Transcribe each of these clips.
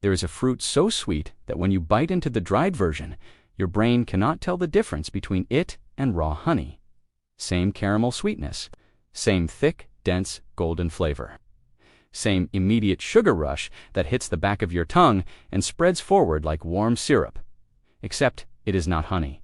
There is a fruit so sweet that when you bite into the dried version, your brain cannot tell the difference between it and raw honey. Same caramel sweetness, same thick, dense, golden flavor. Same immediate sugar rush that hits the back of your tongue and spreads forward like warm syrup. Except it is not honey.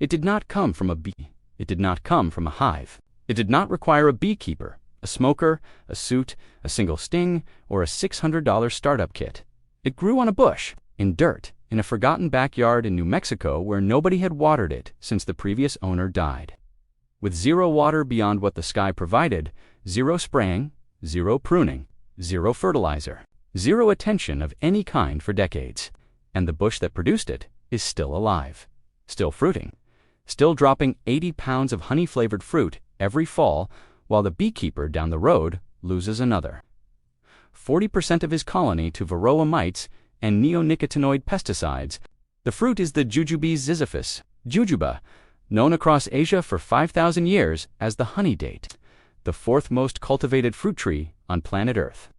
It did not come from a bee. It did not come from a hive. It did not require a beekeeper, a smoker, a suit, a single sting, or a $600 startup kit. It grew on a bush, in dirt, in a forgotten backyard in New Mexico where nobody had watered it since the previous owner died. With zero water beyond what the sky provided, zero spraying, zero pruning, zero fertilizer, zero attention of any kind for decades. And the bush that produced it is still alive, still fruiting, still dropping 80 pounds of honey-flavored fruit every fall, while the beekeeper down the road loses another. 40% of his colony to varroa mites and neonicotinoid pesticides. The fruit is the Jujube Ziziphus, jujuba, known across Asia for 5,000 years as the honey date, the fourth most cultivated fruit tree on planet Earth.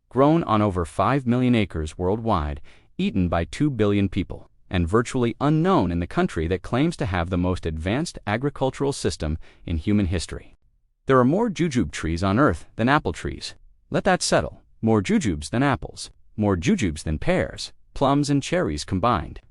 Grown on over 5 million acres worldwide, eaten by 2 billion people, and virtually unknown in the country that claims to have the most advanced agricultural system in human history. There are more jujube trees on Earth than apple trees. Let that settle. More jujubes than apples. More jujubes than pears, plums, and cherries combined.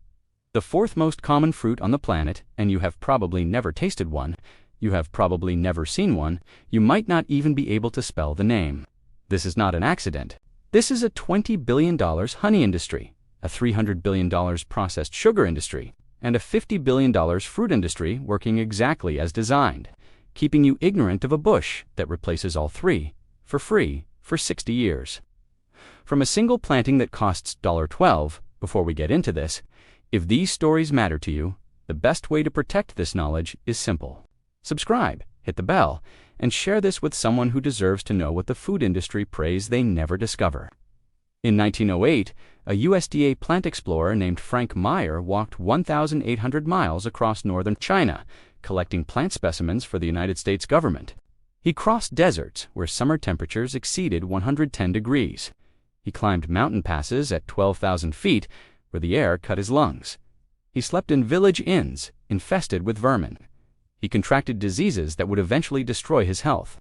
The fourth most common fruit on the planet, and you have probably never tasted one. You have probably never seen one. You might not even be able to spell the name. This is not an accident. This is a $20 billion honey industry, a $300 billion processed sugar industry, and a $50 billion fruit industry working exactly as designed, keeping you ignorant of a bush that replaces all three, for free, for 60 years. From a single planting that costs $12, before we get into this, if these stories matter to you, the best way to protect this knowledge is simple. Subscribe, hit the bell, and share this with someone who deserves to know what the food industry prays they never discover. In 1908, a USDA plant explorer named Frank Meyer walked 1,800 miles across northern China, collecting plant specimens for the United States government. He crossed deserts where summer temperatures exceeded 110 degrees. He climbed mountain passes at 12,000 feet where the air cut his lungs. He slept in village inns infested with vermin. He contracted diseases that would eventually destroy his health.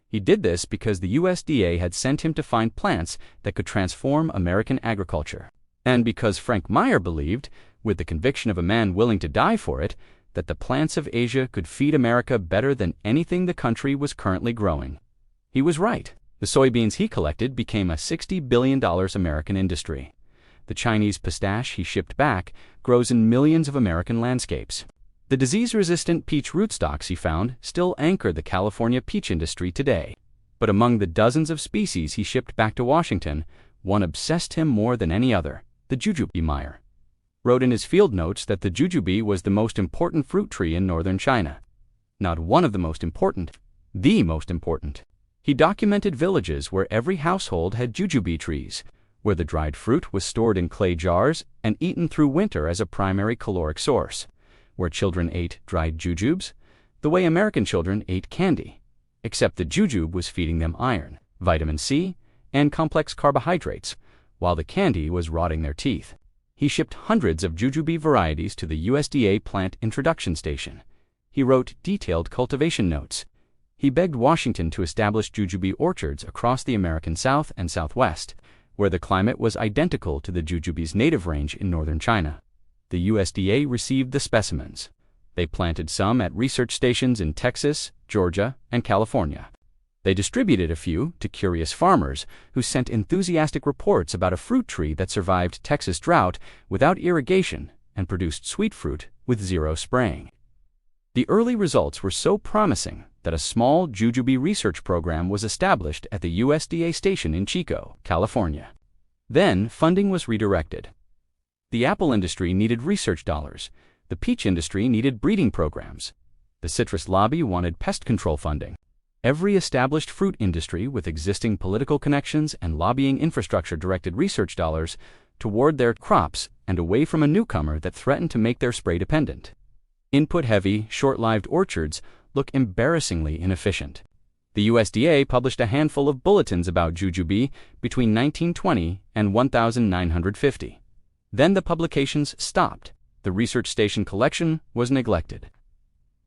He did this because the USDA had sent him to find plants that could transform American agriculture. And because Frank Meyer believed, with the conviction of a man willing to die for it, that the plants of Asia could feed America better than anything the country was currently growing. He was right. The soybeans he collected became a $60 billion American industry. The Chinese pistache he shipped back grows in millions of American landscapes. The disease-resistant peach rootstocks he found still anchor the California peach industry today. But among the dozens of species he shipped back to Washington, one obsessed him more than any other, the jujube. Meyer wrote in his field notes that the jujube was the most important fruit tree in northern China. Not one of the most important, the most important. He documented villages where every household had jujube trees, where the dried fruit was stored in clay jars and eaten through winter as a primary caloric source, where children ate dried jujubes, the way American children ate candy, except the jujube was feeding them iron, vitamin C, and complex carbohydrates, while the candy was rotting their teeth. He shipped hundreds of jujube varieties to the USDA plant introduction station. He wrote detailed cultivation notes. He begged Washington to establish jujube orchards across the American South and Southwest, where the climate was identical to the jujube's native range in northern China. The USDA received the specimens. They planted some at research stations in Texas, Georgia, and California. They distributed a few to curious farmers who sent enthusiastic reports about a fruit tree that survived Texas drought without irrigation and produced sweet fruit with zero spraying. The early results were so promising that a small jujube research program was established at the USDA station in Chico, California. Then funding was redirected. The apple industry needed research dollars. The peach industry needed breeding programs. The citrus lobby wanted pest control funding. Every established fruit industry with existing political connections and lobbying infrastructure directed research dollars toward their crops and away from a newcomer that threatened to make their spray dependent. Input-heavy, short-lived orchards look embarrassingly inefficient. The USDA published a handful of bulletins about jujube between 1920 and 1950. Then the publications stopped. The research station collection was neglected.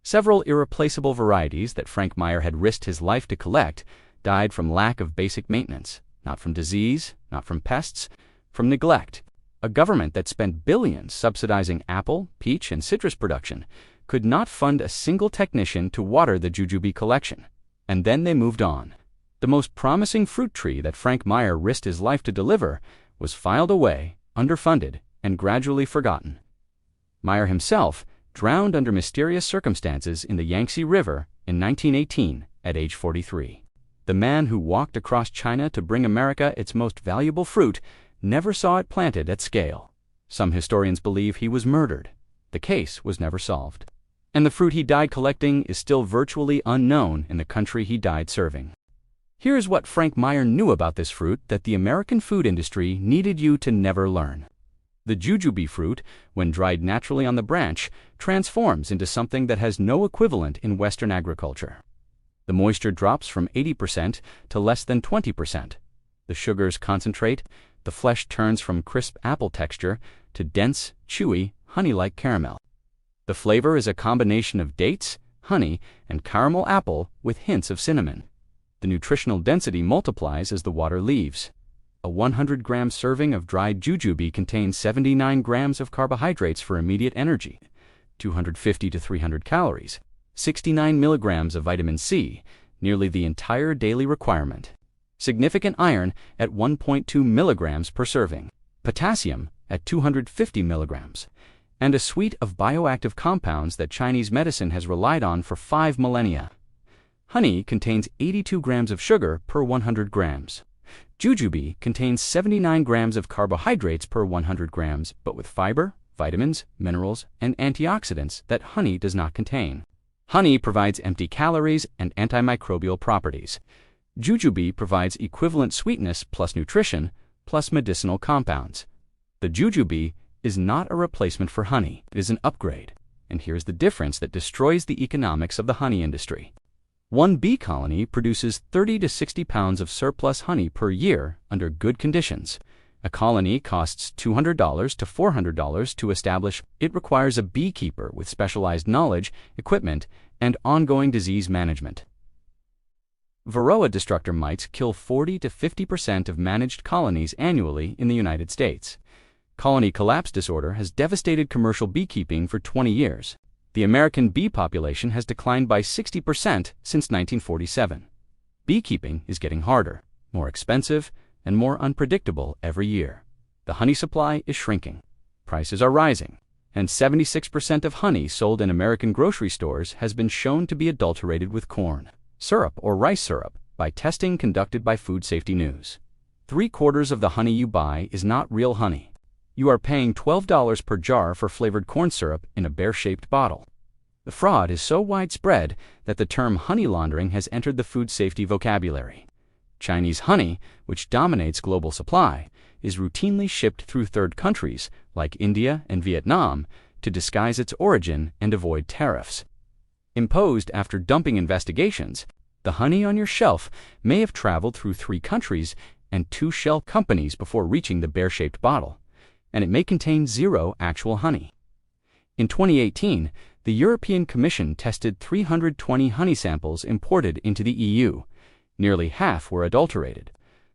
Several irreplaceable varieties that Frank Meyer had risked his life to collect died from lack of basic maintenance, not from disease, not from pests, from neglect. A government that spent billions subsidizing apple, peach, and citrus production could not fund a single technician to water the jujube collection. And then they moved on. The most promising fruit tree that Frank Meyer risked his life to deliver was filed away, underfunded, and gradually forgotten. Meyer himself drowned under mysterious circumstances in the Yangtze River in 1918 at age 43. The man who walked across China to bring America its most valuable fruit never saw it planted at scale. Some historians believe he was murdered. The case was never solved. And the fruit he died collecting is still virtually unknown in the country he died serving. Here's what Frank Meyer knew about this fruit that the American food industry needed you to never learn. The jujube fruit, when dried naturally on the branch, transforms into something that has no equivalent in Western agriculture. The moisture drops from 80% to less than 20%. The sugars concentrate, the flesh turns from crisp apple texture to dense, chewy, honey-like caramel. The flavor is a combination of dates, honey, and caramel apple with hints of cinnamon. The nutritional density multiplies as the water leaves. A 100-gram serving of dried jujube contains 79 grams of carbohydrates for immediate energy, 250 to 300 calories, 69 milligrams of vitamin C, nearly the entire daily requirement, significant iron at 1.2 milligrams per serving, potassium at 250 milligrams, and a suite of bioactive compounds that Chinese medicine has relied on for 5 millennia. Honey contains 82 grams of sugar per 100 grams. Jujube contains 79 grams of carbohydrates per 100 grams, but with fiber, vitamins, minerals, and antioxidants that honey does not contain. Honey provides empty calories and antimicrobial properties. Jujube provides equivalent sweetness plus nutrition plus medicinal compounds. The jujube is not a replacement for honey. It is an upgrade. And here's the difference that destroys the economics of the honey industry. One bee colony produces 30 to 60 pounds of surplus honey per year under good conditions. A colony costs $200 to $400 to establish. It requires a beekeeper with specialized knowledge, equipment, and ongoing disease management. Varroa destructor mites kill 40 to 50% of managed colonies annually in the United States. Colony collapse disorder has devastated commercial beekeeping for 20 years. The American bee population has declined by 60% since 1947. Beekeeping is getting harder, more expensive, and more unpredictable every year. The honey supply is shrinking. Prices are rising. And 76% of honey sold in American grocery stores has been shown to be adulterated with corn syrup or rice syrup by testing conducted by Food Safety News. 3/4 of the honey you buy is not real honey. You are paying $12 per jar for flavored corn syrup in a bear-shaped bottle. The fraud is so widespread that the term honey laundering has entered the food safety vocabulary. Chinese honey, which dominates global supply, is routinely shipped through third countries like India and Vietnam to disguise its origin and avoid tariffs. Imposed after dumping investigations, the honey on your shelf may have traveled through 3 countries and 2 shell companies before reaching the bear-shaped bottle, and it may contain 0 actual honey. In 2018, the European Commission tested 320 honey samples imported into the EU. Nearly half were adulterated.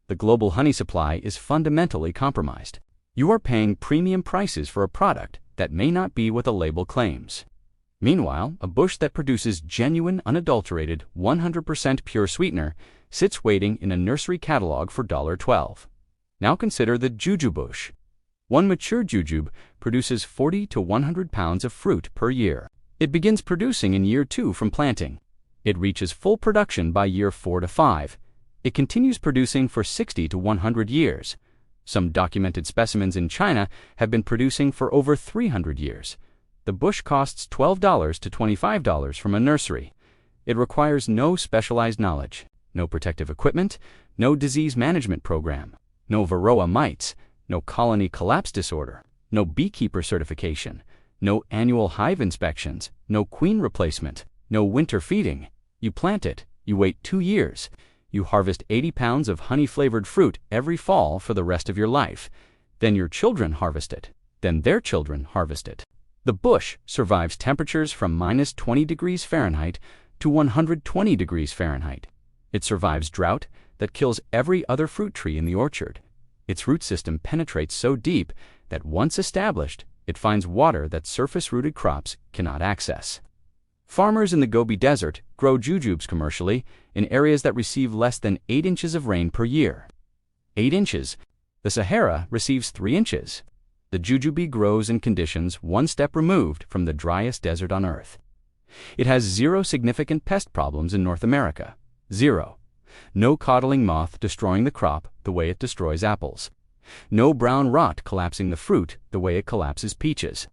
The global honey supply is fundamentally compromised. You are paying premium prices for a product that may not be what the label claims. Meanwhile, a bush that produces genuine, unadulterated, 100% pure sweetener sits waiting in a nursery catalog for $12. Now consider the jujube bush. One mature jujube produces 40 to 100 pounds of fruit per year. It begins producing in year 2 from planting. It reaches full production by year 4 to 5. It continues producing for 60 to 100 years. Some documented specimens in China have been producing for over 300 years. The bush costs $12 to $25 from a nursery. It requires no specialized knowledge, no protective equipment, no disease management program, no varroa mites, no colony collapse disorder, no beekeeper certification, no annual hive inspections, no queen replacement, no winter feeding. You plant it, You wait 2 years. You harvest 80 pounds of honey-flavored fruit every fall for the rest of your life. Then your children harvest it. Then their children harvest it. The bush survives temperatures from -20 degrees Fahrenheit to 120 degrees Fahrenheit. It survives drought that kills every other fruit tree in the orchard. Its root system penetrates so deep that once established, it finds water that surface-rooted crops cannot access. Farmers in the Gobi Desert grow jujubes commercially in areas that receive less than 8 inches of rain per year. 8 inches. The Sahara receives 3 inches. The jujube grows in conditions one step removed from the driest desert on Earth. It has 0 significant pest problems in North America. 0. No codling moth destroying the crop the way it destroys apples. No brown rot collapsing the fruit the way it collapses peaches.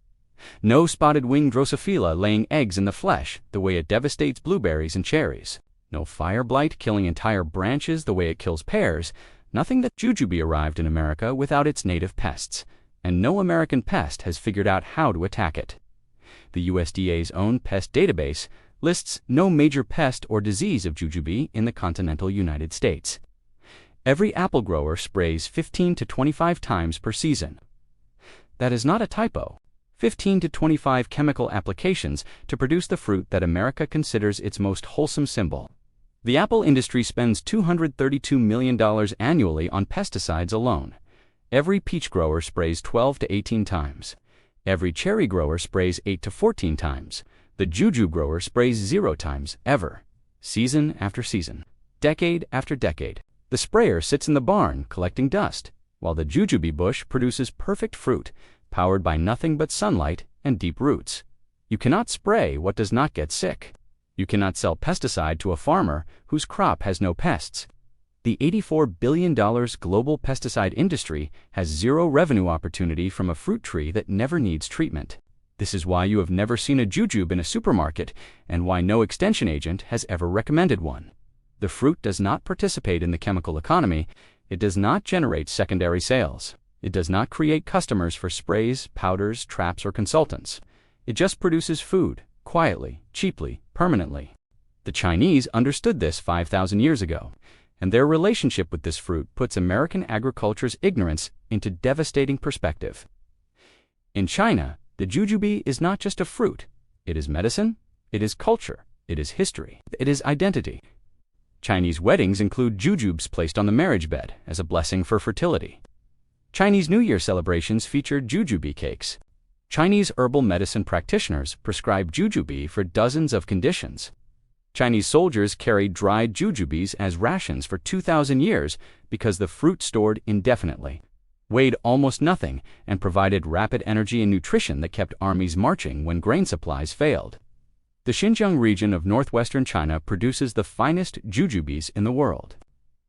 No spotted-winged Drosophila laying eggs in the flesh the way it devastates blueberries and cherries. No fire blight killing entire branches the way it kills pears. Nothing that jujube arrived in America without its native pests, and no American pest has figured out how to attack it. The USDA's own pest database lists no major pest or disease of jujube in the continental United States. Every apple grower sprays 15 to 25 times per season. That is not a typo. 15 to 25 chemical applications to produce the fruit that America considers its most wholesome symbol. The apple industry spends $232 million annually on pesticides alone. Every peach grower sprays 12 to 18 times. Every cherry grower sprays 8 to 14 times. The jujube grower sprays 0 times ever, season after season, decade after decade. The sprayer sits in the barn collecting dust, while the jujube bush produces perfect fruit, powered by nothing but sunlight and deep roots. You cannot spray what does not get sick. You cannot sell pesticide to a farmer whose crop has no pests. The $84 billion global pesticide industry has 0 revenue opportunity from a fruit tree that never needs treatment. This is why you have never seen a jujube in a supermarket and why no extension agent has ever recommended one. The fruit does not participate in the chemical economy. It does not generate secondary sales. It does not create customers for sprays, powders, traps, or consultants. It just produces food, quietly, cheaply, permanently. The Chinese understood this 5,000 years ago, and their relationship with this fruit puts American agriculture's ignorance into devastating perspective. In China, the jujube is not just a fruit. It is medicine, it is culture, it is history, it is identity. Chinese weddings include jujubes placed on the marriage bed as a blessing for fertility. Chinese New Year celebrations feature jujube cakes. Chinese herbal medicine practitioners prescribe jujube for dozens of conditions. Chinese soldiers carried dried jujubes as rations for 2,000 years because the fruit stored indefinitely, weighed almost nothing, and provided rapid energy and nutrition that kept armies marching when grain supplies failed. The Xinjiang region of northwestern China produces the finest jujubes in the world.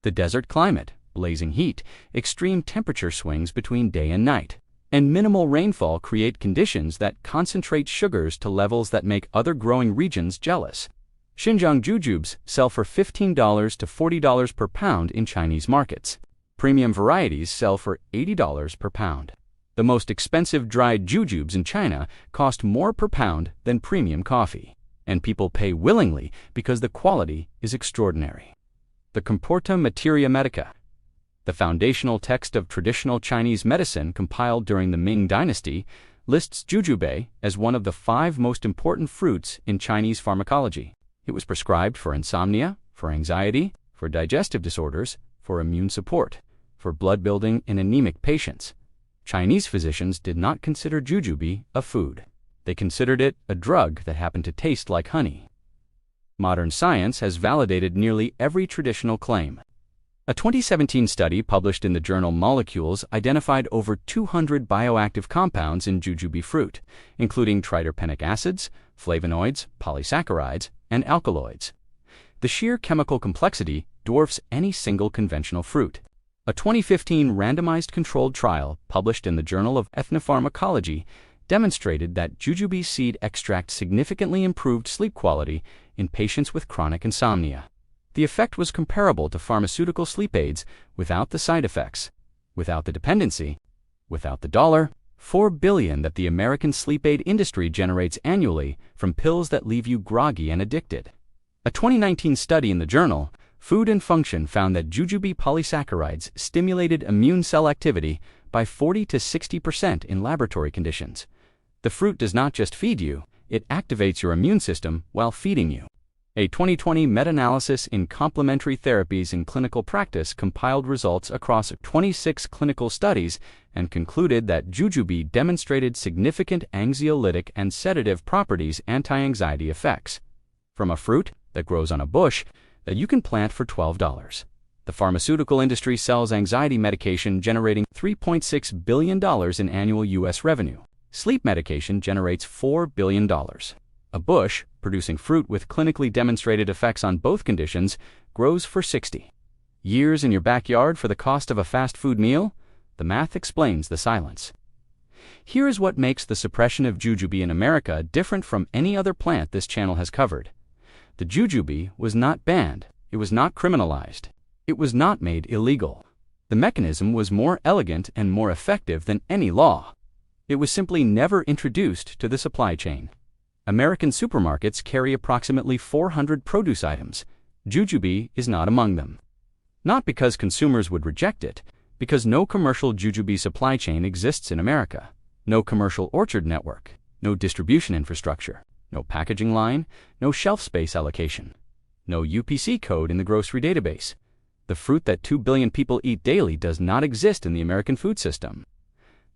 The desert climate, blazing heat, extreme temperature swings between day and night, and minimal rainfall create conditions that concentrate sugars to levels that make other growing regions jealous. Xinjiang jujubes sell for $15 to $40 per pound in Chinese markets. Premium varieties sell for $80 per pound. The most expensive dried jujubes in China cost more per pound than premium coffee, and people pay willingly because the quality is extraordinary. The Comporta Materia Medica, the foundational text of traditional Chinese medicine compiled during the Ming Dynasty, lists jujube as one of the 5 most important fruits in Chinese pharmacology. It was prescribed for insomnia, for anxiety, for digestive disorders, for immune support, for blood building in anemic patients. Chinese physicians did not consider jujube a food. They considered it a drug that happened to taste like honey. Modern science has validated nearly every traditional claim. A 2017 study published in the journal Molecules identified over 200 bioactive compounds in jujube fruit, including triterpenic acids, flavonoids, polysaccharides, and alkaloids. The sheer chemical complexity dwarfs any single conventional fruit. A 2015 randomized controlled trial published in the Journal of Ethnopharmacology demonstrated that jujube seed extract significantly improved sleep quality in patients with chronic insomnia. The effect was comparable to pharmaceutical sleep aids without the side effects, without the dependency, without the $4 billion that the American sleep aid industry generates annually from pills that leave you groggy and addicted. A 2019 study in the journal Food and Function found that jujube polysaccharides stimulated immune cell activity by 40 to 60% in laboratory conditions. The fruit does not just feed you, it activates your immune system while feeding you. A 2020 meta-analysis in complementary therapies in clinical practice compiled results across 26 clinical studies and concluded that jujube demonstrated significant anxiolytic and sedative properties, anti-anxiety effects. From a fruit that grows on a bush that you can plant for $12. The pharmaceutical industry sells anxiety medication generating $3.6 billion in annual U.S. revenue. Sleep medication generates $4 billion. A bush, producing fruit with clinically demonstrated effects on both conditions, grows for 60 years in your backyard for the cost of a fast food meal? The math explains the silence. Here is what makes the suppression of jujube in America different from any other plant this channel has covered. The jujube was not banned, it was not criminalized, it was not made illegal. The mechanism was more elegant and more effective than any law. It was simply never introduced to the supply chain. American supermarkets carry approximately 400 produce items. Jujube is not among them. Not because consumers would reject it, because no commercial jujube supply chain exists in America. No commercial orchard network, no distribution infrastructure, no packaging line, no shelf space allocation, no UPC code in the grocery database. The fruit that 2 billion people eat daily does not exist in the American food system.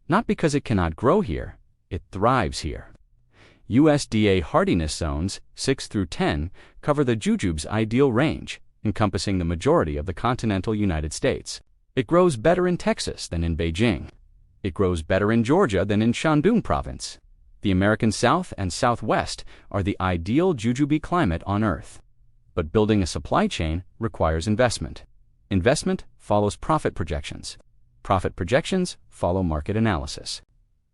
Not because it cannot grow here, it thrives here. USDA hardiness zones 6 through 10 cover the jujube's ideal range, encompassing the majority of the continental United States. It grows better in Texas than in Beijing. It grows better in Georgia than in Shandong province. The American South and Southwest are the ideal jujube climate on Earth. But building a supply chain requires investment. Investment follows profit projections. Profit projections follow market analysis.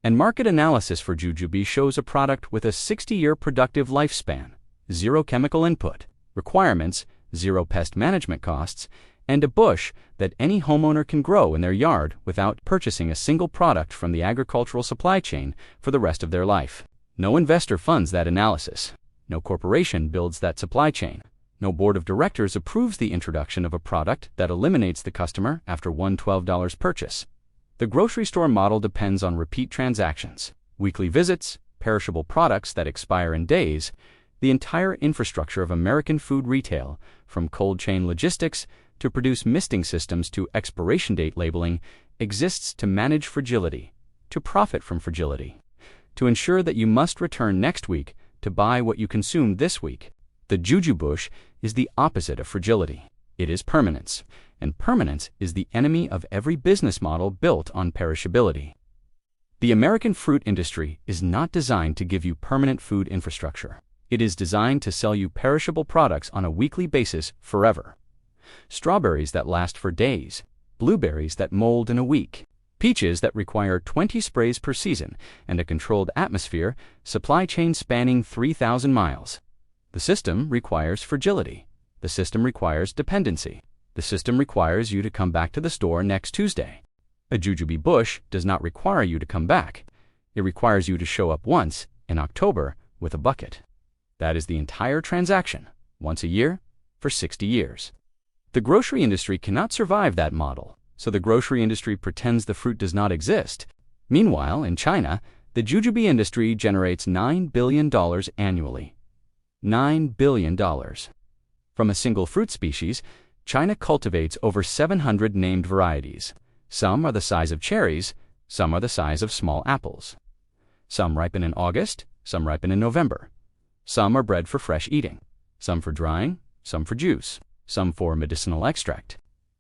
And market analysis for jujube shows a product with a 60-year productive lifespan, zero chemical input, requirements, zero pest management costs, and a bush that any homeowner can grow in their yard without purchasing a single product from the agricultural supply chain for the rest of their life. No investor funds that analysis. No corporation builds that supply chain. No board of directors approves the introduction of a product that eliminates the customer after one $12 purchase. The grocery store model depends on repeat transactions, weekly visits, perishable products that expire in days. The entire infrastructure of American food retail, from cold chain logistics to produce misting systems to expiration date labeling, exists to manage fragility, to profit from fragility, to ensure that you must return next week to buy what you consumed this week. The jujube bush is the opposite of fragility. It is permanence, and permanence is the enemy of every business model built on perishability. The American fruit industry is not designed to give you permanent food infrastructure. It is designed to sell you perishable products on a weekly basis forever. Strawberries that last for days, blueberries that mold in a week, peaches that require 20 sprays per season and a controlled atmosphere, supply chain spanning 3,000 miles. The system requires fragility. The system requires dependency. The system requires you to come back to the store next Tuesday. A jujube bush does not require you to come back. It requires you to show up once in October with a bucket. That is the entire transaction, once a year, for 60 years. The grocery industry cannot survive that model, so the grocery industry pretends the fruit does not exist. Meanwhile, in China, the jujube industry generates $9 billion annually. $9 billion. From a single fruit species, China cultivates over 700 named varieties. Some are the size of cherries, some are the size of small apples. Some ripen in August, some ripen in November. Some are bred for fresh eating, some for drying, some for juice, some for medicinal extract.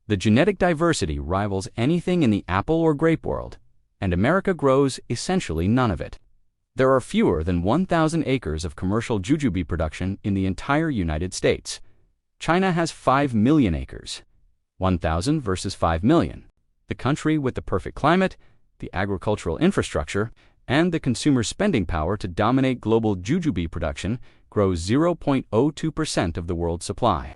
The genetic diversity rivals anything in the apple or grape world, and America grows essentially none of it. There are fewer than 1,000 acres of commercial jujube production in the entire United States. China has 5 million acres. 1,000 versus 5 million. The country with the perfect climate, the agricultural infrastructure, and the consumer spending power to dominate global jujube production grows 0.02% of the world's supply.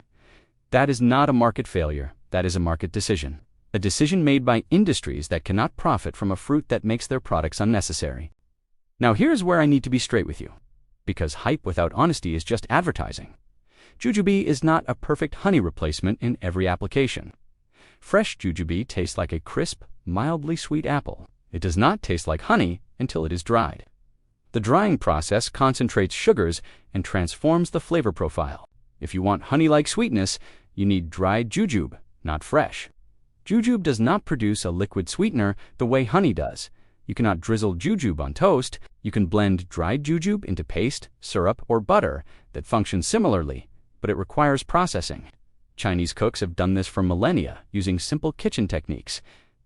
That is not a market failure, that is a market decision. A decision made by industries that cannot profit from a fruit that makes their products unnecessary. Now here's where I need to be straight with you, because hype without honesty is just advertising. Jujube is not a perfect honey replacement in every application. Fresh jujube tastes like a crisp, mildly sweet apple. It does not taste like honey until it is dried. The drying process concentrates sugars and transforms the flavor profile. If you want honey-like sweetness, you need dried jujube, not fresh. Jujube does not produce a liquid sweetener the way honey does. You cannot drizzle jujube on toast. You can blend dried jujube into paste, syrup, or butter that functions similarly, but it requires processing. Chinese cooks have done this for millennia using simple kitchen techniques,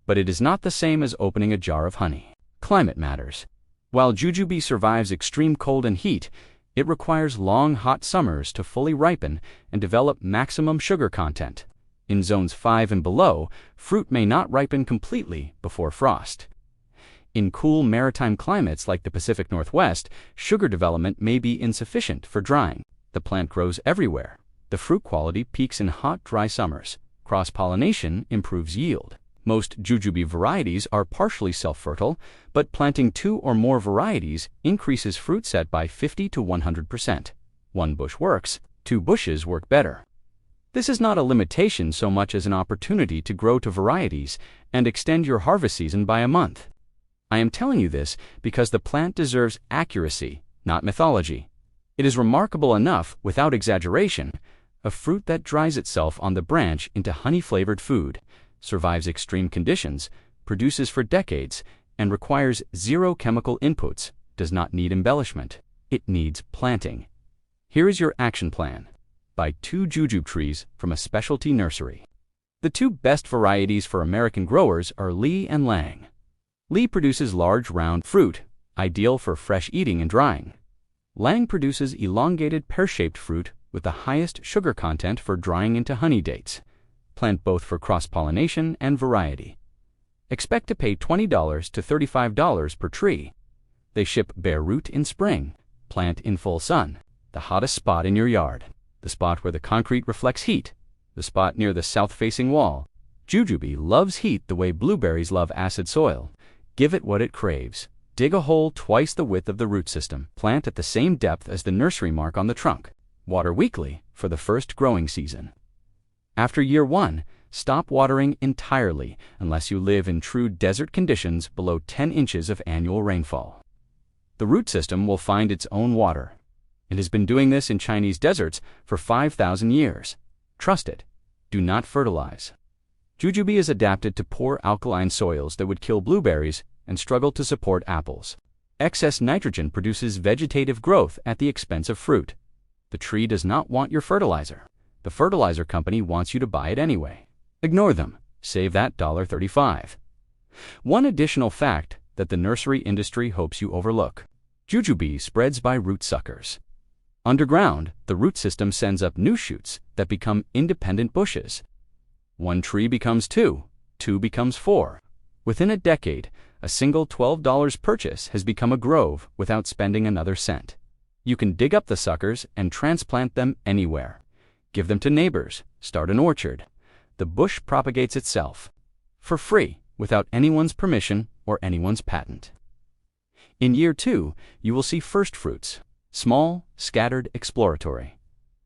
but it is not the same as opening a jar of honey. Climate matters. While jujube survives extreme cold and heat, it requires long, hot summers to fully ripen and develop maximum sugar content. In zones 5 and below, fruit may not ripen completely before frost. In cool maritime climates like the Pacific Northwest, sugar development may be insufficient for drying. The plant grows everywhere. The fruit quality peaks in hot, dry summers. Cross-pollination improves yield. Most jujube varieties are partially self-fertile, but planting 2 or more varieties increases fruit set by 50 to 100%. 1 bush works, 2 bushes work better. This is not a limitation so much as an opportunity to grow to varieties and extend your harvest season by a month. I am telling you this because the plant deserves accuracy, not mythology. It is remarkable enough, without exaggeration, a fruit that dries itself on the branch into honey-flavored food, survives extreme conditions, produces for decades, and requires 0 chemical inputs, does not need embellishment. It needs planting. Here is your action plan. Buy 2 jujube trees from a specialty nursery. The 2 best varieties for American growers are Lee and Lang. Lee produces large, round fruit, ideal for fresh eating and drying. Lang produces elongated, pear-shaped fruit with the highest sugar content for drying into honey dates. Plant both for cross-pollination and variety. Expect to pay $20 to $35 per tree. They ship bare root in spring. Plant in full sun, the hottest spot in your yard, the spot where the concrete reflects heat, the spot near the south-facing wall. Jujube loves heat the way blueberries love acid soil. Give it what it craves. Dig a hole twice the width of the root system. Plant at the same depth as the nursery mark on the trunk. Water weekly for the first growing season. After year 1, stop watering entirely unless you live in true desert conditions below 10 inches of annual rainfall. The root system will find its own water. It has been doing this in Chinese deserts for 5,000 years. Trust it. Do not fertilize. Jujube is adapted to poor alkaline soils that would kill blueberries and struggle to support apples. Excess nitrogen produces vegetative growth at the expense of fruit. The tree does not want your fertilizer. The fertilizer company wants you to buy it anyway. Ignore them. Save that $1.35. One additional fact that the nursery industry hopes you overlook. Jujube spreads by root suckers. Underground, the root system sends up new shoots that become independent bushes. 1 tree becomes 2, 2 becomes 4. Within a decade, a single $12 purchase has become a grove without spending another cent. You can dig up the suckers and transplant them anywhere. Give them to neighbors. Start an orchard. The bush propagates itself. For free, without anyone's permission or anyone's patent. In year 2, you will see first fruits. Small, scattered, exploratory.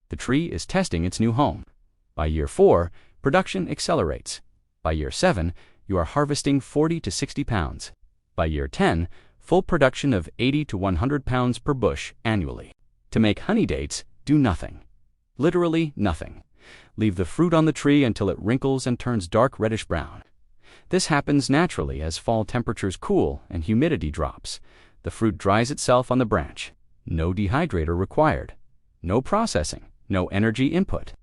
The tree is testing its new home. By year 4, production accelerates. By year 7, you are harvesting 40 to 60 pounds. By year 10, full production of 80 to 100 pounds per bush annually. To make honey dates, do nothing. Literally nothing. Leave the fruit on the tree until it wrinkles and turns dark reddish-brown. This happens naturally as fall temperatures cool and humidity drops. The fruit dries itself on the branch. No dehydrator required. No processing. No energy input.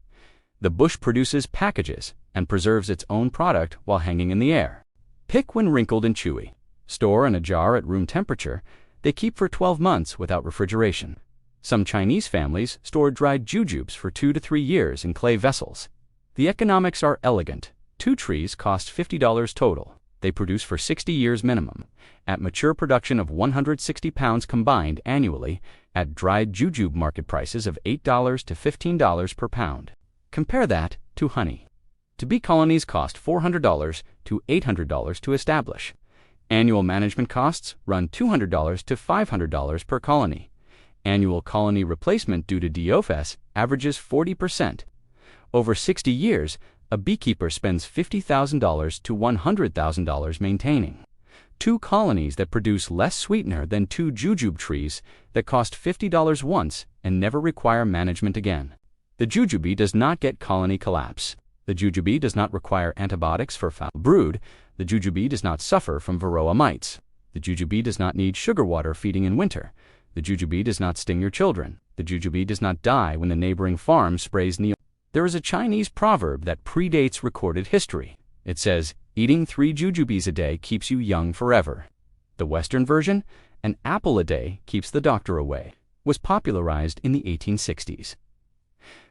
The bush produces packages and preserves its own product while hanging in the air. Pick when wrinkled and chewy. Store in a jar at room temperature. They keep for 12 months without refrigeration. Some Chinese families store dried jujubes for 2 to 3 years in clay vessels. The economics are elegant. 2 trees cost $50 total. They produce for 60 years minimum. At mature production of 160 pounds combined annually, at dried jujube market prices of $8 to $15 per pound. Compare that to honey. To bee colonies cost $400 to $800 to establish. Annual management costs run $200 to $500 per colony. Annual colony replacement due to DOFS averages 40%. Over 60 years, a beekeeper spends $50,000 to $100,000 maintaining 2 colonies that produce less sweetener than 2 jujube trees that cost $50 once and never require management again. The jujube does not get colony collapse. The jujube does not require antibiotics for foul brood. The jujube does not suffer from varroa mites. The jujube does not need sugar water feeding in winter. The jujube does not sting your children. The jujube does not die when the neighboring farm sprays neem. There is a Chinese proverb that predates recorded history. It says, "Eating 3 jujubes a day keeps you young forever." The Western version, "An apple a day keeps the doctor away," was popularized in the 1860s.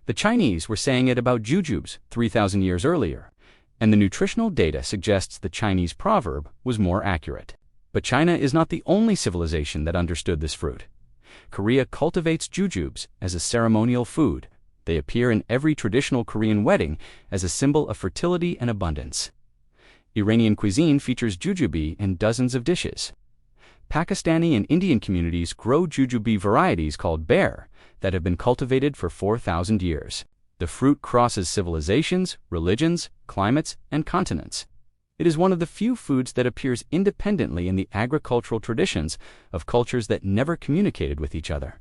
The Chinese were saying it about jujubes 3,000 years earlier, and the nutritional data suggests the Chinese proverb was more accurate. But China is not the only civilization that understood this fruit. Korea cultivates jujubes as a ceremonial food. They appear in every traditional Korean wedding as a symbol of fertility and abundance. Iranian cuisine features jujube in dozens of dishes. Pakistani and Indian communities grow jujube varieties called bear that have been cultivated for 4,000 years. The fruit crosses civilizations, religions, climates, and continents. It is one of the few foods that appears independently in the agricultural traditions of cultures that never communicated with each other.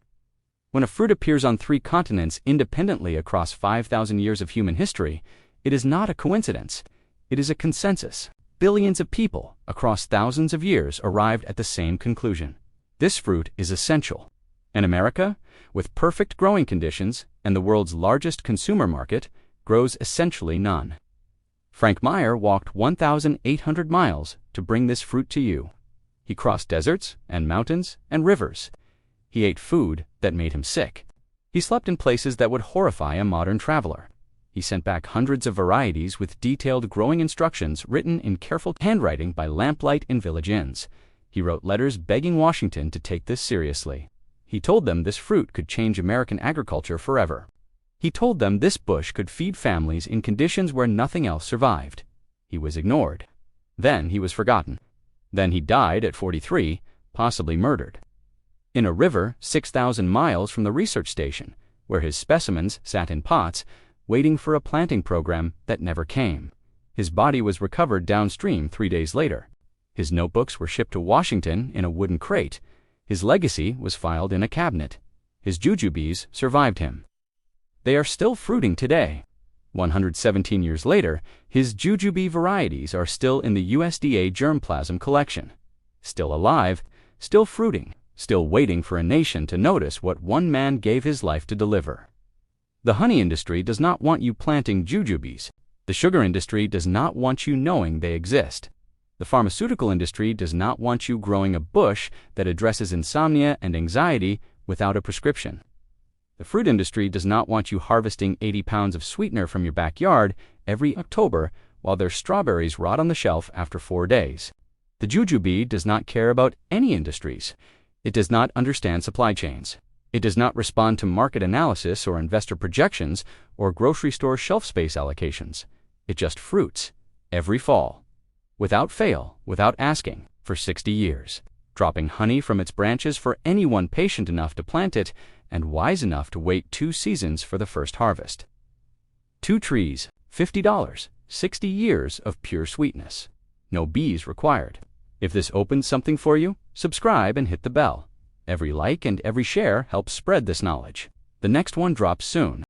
When a fruit appears on 3 continents independently across 5,000 years of human history, it is not a coincidence. It is a consensus. Billions of people across thousands of years arrived at the same conclusion. This fruit is essential. In America, with perfect growing conditions and the world's largest consumer market, grows essentially none. Frank Meyer walked 1,800 miles to bring this fruit to you. He crossed deserts and mountains and rivers. He ate food that made him sick. He slept in places that would horrify a modern traveler. He sent back hundreds of varieties with detailed growing instructions written in careful handwriting by lamplight in village inns. He wrote letters begging Washington to take this seriously. He told them this fruit could change American agriculture forever. He told them this bush could feed families in conditions where nothing else survived. He was ignored. Then he was forgotten. Then he died at 43, possibly murdered. In a river 6,000 miles from the research station, where his specimens sat in pots, waiting for a planting program that never came. His body was recovered downstream 3 days later. His notebooks were shipped to Washington in a wooden crate. His legacy was filed in a cabinet. His jujubes survived him. They are still fruiting today. 117 years later, his jujube varieties are still in the USDA germplasm collection. Still alive, still fruiting, still waiting for a nation to notice what one man gave his life to deliver. The honey industry does not want you planting jujubes. The sugar industry does not want you knowing they exist. The pharmaceutical industry does not want you growing a bush that addresses insomnia and anxiety without a prescription. The fruit industry does not want you harvesting 80 pounds of sweetener from your backyard every October while their strawberries rot on the shelf after 4 days. The jujube does not care about any industries. It does not understand supply chains. It does not respond to market analysis or investor projections or grocery store shelf space allocations. It just fruits every fall, without fail, without asking, for 60 years, dropping honey from its branches for anyone patient enough to plant it and wise enough to wait 2 seasons for the first harvest. 2 trees, $50, 60 years of pure sweetness. No bees required. If this opens something for you, subscribe and hit the bell. Every like and every share helps spread this knowledge. The next one drops soon.